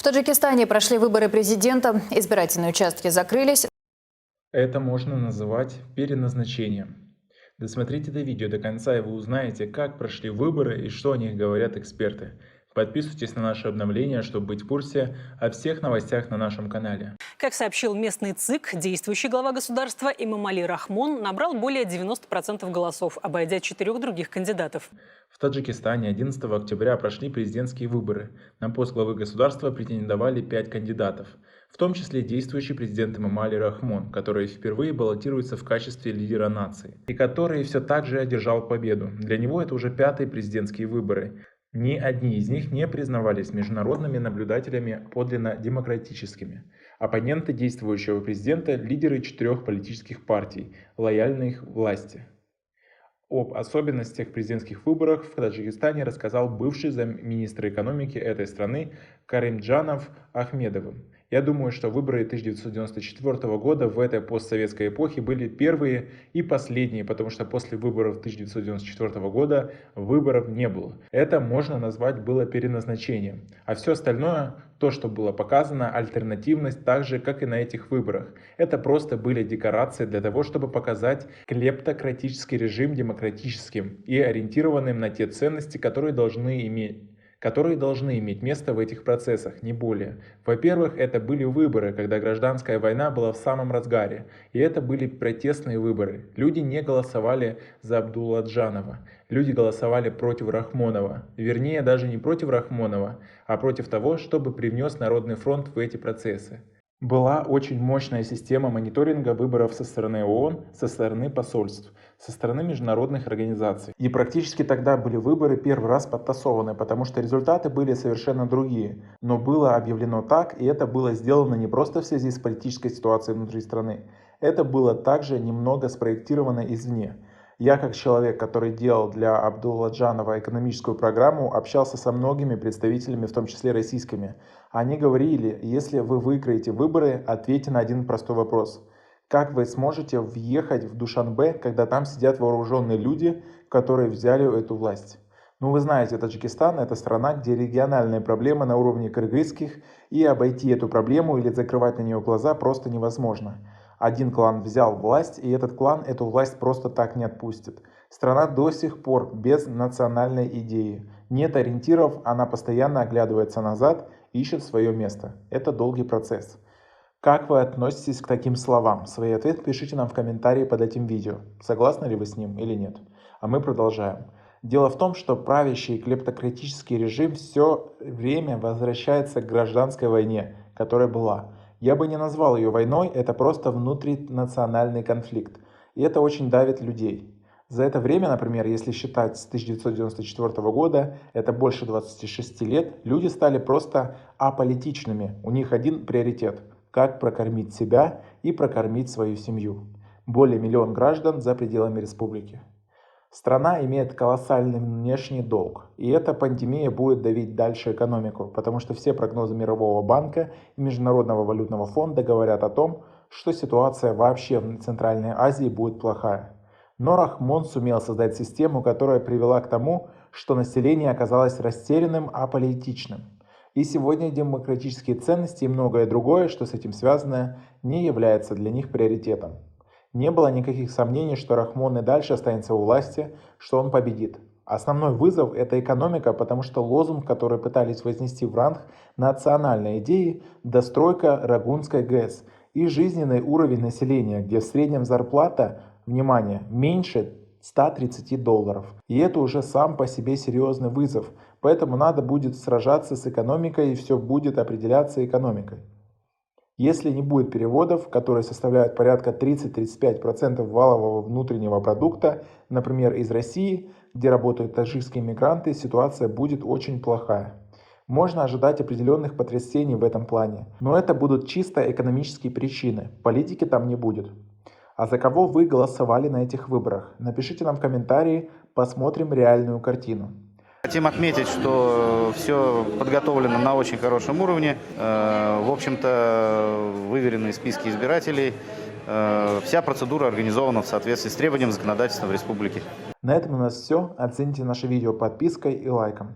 В Таджикистане прошли выборы президента, избирательные участки закрылись. Это можно называть переназначением. Досмотрите это видео до конца, и вы узнаете, как прошли выборы и что о них говорят эксперты. Подписывайтесь на наши обновления, чтобы быть в курсе о всех новостях на нашем канале. Как сообщил местный ЦИК, действующий глава государства Эмомали Рахмон набрал более 90% голосов, обойдя 4 других кандидатов. В Таджикистане 11 октября прошли президентские выборы. На пост главы государства претендовали 5 кандидатов, в том числе действующий президент Эмомали Рахмон, который впервые баллотируется в качестве лидера нации, и который все так же одержал победу. Для него это уже 5-е президентские выборы. Ни одни из них не признавались международными наблюдателями подлинно демократическими. Оппоненты действующего президента – лидеры 4 политических партий, лояльных власти. Об особенностях президентских выборов в Таджикистане рассказал бывший замминистра экономики этой страны Каримджанов Ахмедовым. Я думаю, что выборы 1994 года в этой постсоветской эпохе были первые и последние, потому что после выборов 1994 года выборов не было. Это можно назвать было переназначением. А все остальное, то, что было показано, альтернативность, так же, как и на этих выборах. Это просто были декорации для того, чтобы показать клептократический режим демократическим и ориентированным на те ценности, которые должны иметь место в этих процессах, не более. Во-первых, это были выборы, когда гражданская война была в самом разгаре. И это были протестные выборы. Люди не голосовали за Абдулладжанова. Люди голосовали против Рахмонова. Вернее, даже не против Рахмонова, а против того, чтобы привнес Народный фронт в эти процессы. Была очень мощная система мониторинга выборов со стороны ООН, со стороны посольств, со стороны международных организаций. И практически тогда были выборы первый раз подтасованы, потому что результаты были совершенно другие. Но было объявлено так, и это было сделано не просто в связи с политической ситуацией внутри страны. Это было также немного спроектировано извне. Я, как человек, который делал для Абдулладжанова экономическую программу, общался со многими представителями, в том числе российскими. Они говорили, если вы выиграете выборы, ответьте на один простой вопрос. Как вы сможете въехать в Душанбе, когда там сидят вооруженные люди, которые взяли эту власть? Ну, вы знаете, Таджикистан – это страна, где региональные проблемы на уровне кыргызских, и обойти эту проблему или закрывать на нее глаза просто невозможно. Один клан взял власть, и этот клан эту власть просто так не отпустит. Страна до сих пор без национальной идеи. Нет ориентиров, она постоянно оглядывается назад, ищет свое место. Это долгий процесс. Как вы относитесь к таким словам? Свои ответы пишите нам в комментарии под этим видео. Согласны ли вы с ним или нет? А мы продолжаем. Дело в том, что правящий клептократический режим все время возвращается к гражданской войне, которая была. Я бы не назвал ее войной, это просто внутринациональный конфликт. И это очень давит людей. За это время, например, если считать с 1994 года, это больше 26 лет, люди стали просто аполитичными. У них один приоритет – как прокормить себя и прокормить свою семью. Более 1 миллион граждан за пределами республики. Страна имеет колоссальный внешний долг, и эта пандемия будет давить дальше экономику, потому что все прогнозы Мирового банка и Международного валютного фонда говорят о том, что ситуация вообще в Центральной Азии будет плохая. Но Рахмон сумел создать систему, которая привела к тому, что население оказалось растерянным, аполитичным. И сегодня демократические ценности и многое другое, что с этим связано, не является для них приоритетом. Не было никаких сомнений, что Рахмон и дальше останется у власти, что он победит. Основной вызов – это экономика, потому что лозунг, который пытались вознести в ранг национальной идеи – достройка Рагунской ГЭС и жизненный уровень населения, где в среднем зарплата, внимание, меньше $130. И это уже сам по себе серьезный вызов, поэтому надо будет сражаться с экономикой, и все будет определяться экономикой. Если не будет переводов, которые составляют порядка 30-35% валового внутреннего продукта, например, из России, где работают таджикские мигранты, ситуация будет очень плохая. Можно ожидать определенных потрясений в этом плане, но это будут чисто экономические причины, политики там не будет. А за кого вы голосовали на этих выборах? Напишите нам в комментарии, посмотрим реальную картину. Хотим отметить, что все подготовлено на очень хорошем уровне. В общем-то, выверенные списки избирателей. Вся процедура организована в соответствии с требованием законодательства в республике. На этом у нас все. Оцените наше видео подпиской и лайком.